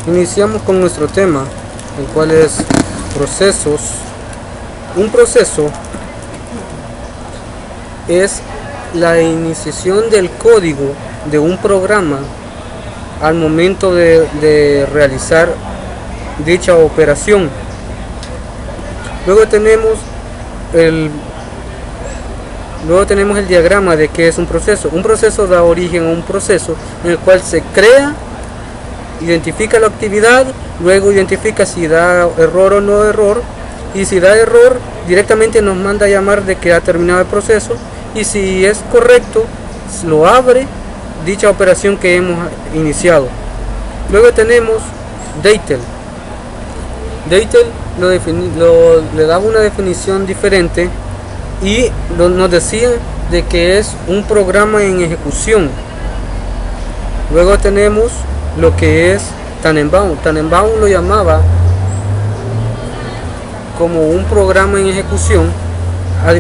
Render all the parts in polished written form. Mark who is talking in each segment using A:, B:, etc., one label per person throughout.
A: Iniciamos con nuestro tema, el cual es procesos. Un proceso es la iniciación del código de un programa al momento de realizar dicha operación. Luego tenemos el diagrama de qué es un proceso. Un proceso da origen a un proceso en el cual se crea, identifica la actividad, luego identifica si da error o no error, y si da error directamente nos manda a llamar de que ha terminado el proceso, y si es correcto lo abre dicha operación que hemos iniciado. Luego tenemos Deitel. Deitel le daba una definición diferente y nos decía de que es un programa en ejecución. Luego tenemos lo que es Tannenbaum. Tannenbaum lo llamaba como un programa en ejecución,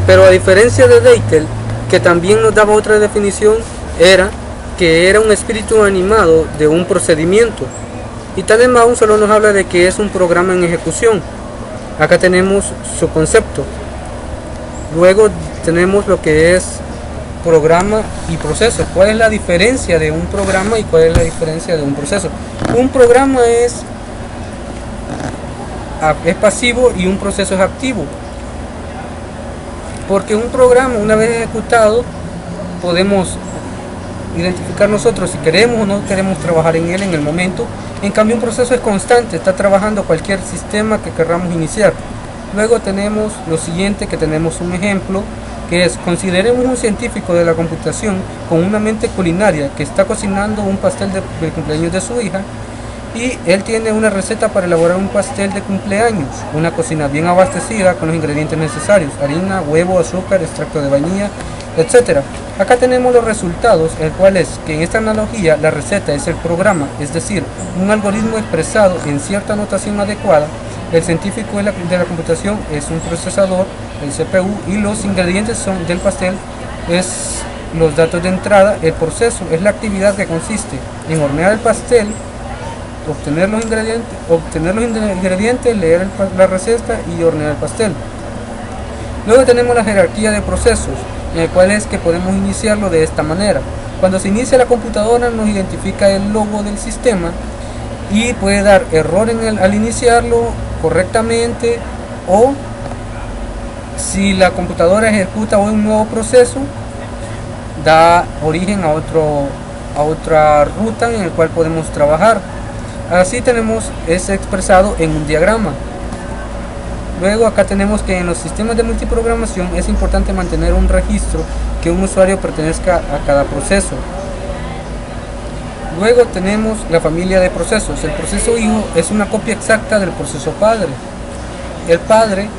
A: pero a diferencia de Deitel, que también nos daba otra definición, era que era un espíritu animado de un procedimiento. Y Tannenbaum solo nos habla de que es un programa en ejecución. Acá tenemos su concepto. Luego tenemos lo que es programa y proceso. ¿Cuál es la diferencia de un programa y cuál es la diferencia de un proceso? Un programa es pasivo y un proceso es activo. Porque un programa, una vez ejecutado, podemos identificar nosotros si queremos o no queremos trabajar en él en el momento. En cambio, un proceso es constante, está trabajando cualquier sistema que queramos iniciar. Luego tenemos lo siguiente, que tenemos un ejemplo, que es: consideremos un científico de la computación con una mente culinaria que está cocinando un pastel de cumpleaños de su hija, y él tiene una receta para elaborar un pastel de cumpleaños, una cocina bien abastecida con los ingredientes necesarios: harina, huevo, azúcar, extracto de vainilla, etc. Acá tenemos los resultados, el cual es que en esta analogía la receta es el programa, es decir, un algoritmo expresado en cierta notación adecuada. El científico de la computación es un procesador, el CPU, y los ingredientes del pastel es los datos de entrada. El proceso es la actividad que consiste en hornear el pastel, obtener los ingredientes, leer la receta y hornear el pastel. Luego tenemos la jerarquía de procesos, en el cual es que podemos iniciarlo de esta manera. Cuando se inicia la computadora nos identifica el logo del sistema y puede dar error al iniciarlo correctamente, o si la computadora ejecuta un nuevo proceso da origen a otra ruta en el cual podemos trabajar. Así es expresado en un diagrama. Luego acá tenemos que en los sistemas de multiprogramación es importante mantener un registro que un usuario pertenezca a cada proceso. Luego tenemos la familia de procesos. El proceso hijo es una copia exacta del proceso padre. El padre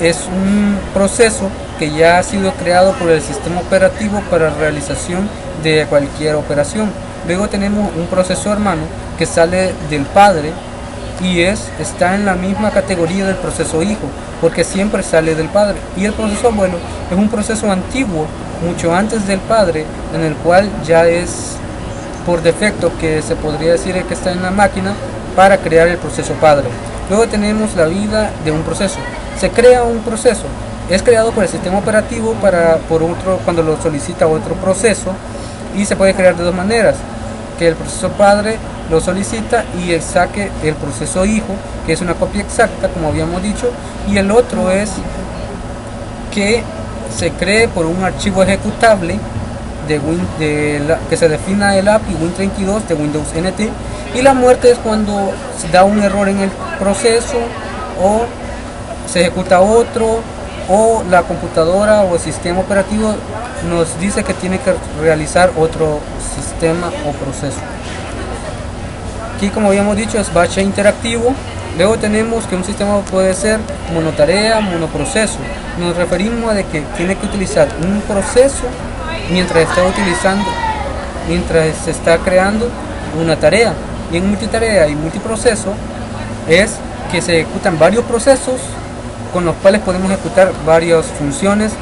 A: es un proceso que ya ha sido creado por el sistema operativo para la realización de cualquier operación. Luego tenemos un proceso hermano que sale del padre y está en la misma categoría del proceso hijo, porque siempre sale del padre. Y el proceso abuelo es un proceso antiguo, mucho antes del padre, en el cual ya es por defecto, que se podría decir que está en la máquina para crear el proceso padre. Luego tenemos la vida de un proceso. Se crea un proceso, es creado por el sistema operativo cuando lo solicita otro proceso, y se puede crear de dos maneras: que el proceso padre lo solicita y saque el proceso hijo, que es una copia exacta, como habíamos dicho, y el otro es que se cree por un archivo ejecutable que se defina el API Win32 de Windows NT, y la muerte es cuando se da un error en el proceso, o se ejecuta otro, o la computadora o el sistema operativo nos dice que tiene que realizar otro sistema o proceso. Aquí, como habíamos dicho, es batch interactivo. Luego tenemos que un sistema puede ser monotarea, monoproceso. Nos referimos a de que tiene que utilizar un proceso mientras se está creando una tarea. Y en multitarea y multiproceso es que se ejecutan varios procesos con los cuales podemos ejecutar varias funciones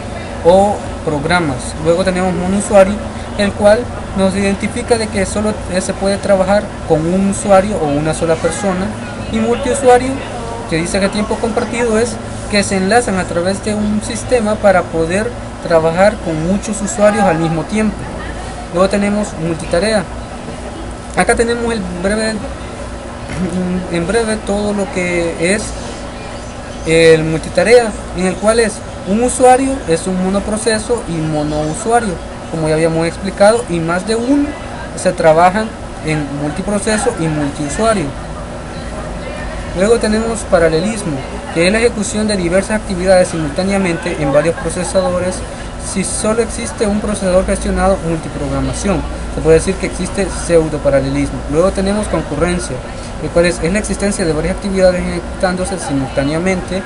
A: o programas. Luego tenemos monousuario, el cual nos identifica de que solo se puede trabajar con un usuario o una sola persona, y multiusuario, que dice que tiempo compartido, es que se enlazan a través de un sistema para poder trabajar con muchos usuarios al mismo tiempo. Luego tenemos multitarea. Acá tenemos en breve todo lo que es el multitarea, en el cual es un usuario, es un monoproceso y monousuario, como ya habíamos explicado, y más de uno se trabajan en multiproceso y multiusuario. Luego tenemos paralelismo, que es la ejecución de diversas actividades simultáneamente en varios procesadores. Si solo existe un procesador gestionado, multiprogramación. Se puede decir que existe pseudoparalelismo. Luego tenemos concurrencia, el cual es la existencia de varias actividades ejecutándose simultáneamente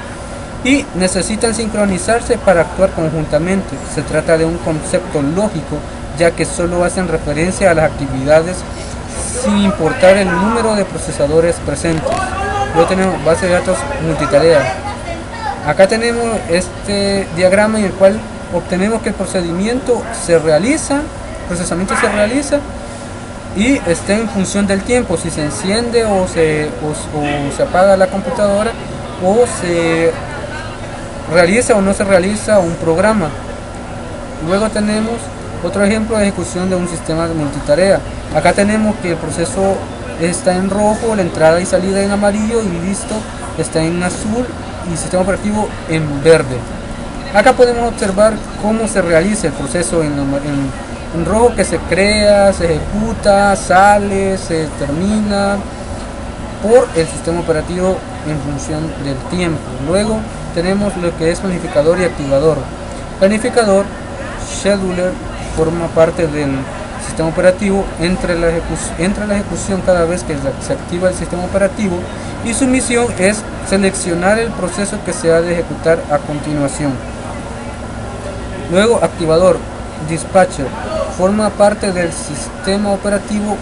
A: y necesitan sincronizarse para actuar conjuntamente. Se trata de un concepto lógico, ya que solo hacen referencia a las actividades sin importar el número de procesadores presentes. Luego tenemos base de datos multitarea. Acá tenemos este diagrama en el cual obtenemos que el procesamiento se realiza y está en función del tiempo, si se enciende o se apaga la computadora, o se realiza o no se realiza un programa. Luego tenemos otro ejemplo de ejecución de un sistema de multitarea. Acá tenemos que el proceso está en rojo, la entrada y salida en amarillo, y listo está en azul, y el sistema operativo en verde. Acá podemos observar cómo se realiza el proceso en rojo, que se crea, se ejecuta, sale, se termina por el sistema operativo en función del tiempo. Luego tenemos lo que es planificador y activador. Planificador, scheduler, forma parte del sistema operativo, entra la ejecución cada vez que se activa el sistema operativo, y su misión es seleccionar el proceso que se ha de ejecutar a continuación. Luego activador, dispatcher, forma parte del sistema operativo.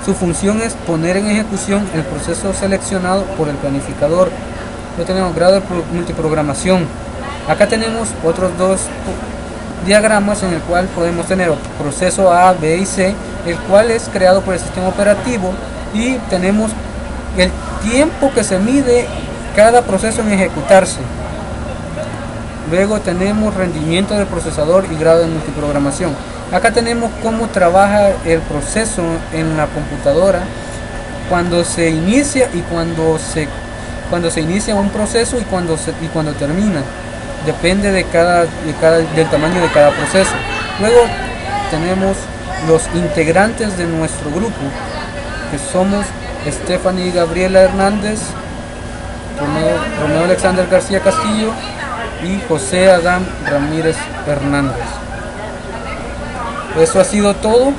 A: Su función es poner en ejecución el proceso seleccionado por el planificador. Luego tenemos grado de multiprogramación. Acá tenemos otros dos diagramas en el cual podemos tener proceso A, B y C, el cual es creado por el sistema operativo, y tenemos el tiempo que se mide cada proceso en ejecutarse. Luego tenemos rendimiento del procesador y grado de multiprogramación. Acá tenemos cómo trabaja el proceso en la computadora cuando se inicia y cuando se inicia un proceso y cuando termina. Depende del tamaño de cada proceso. Luego tenemos los integrantes de nuestro grupo, que somos Stephanie Gabriela Hernández, Romeo Alexander García Castillo y José Adán Ramírez Hernández. Eso ha sido todo.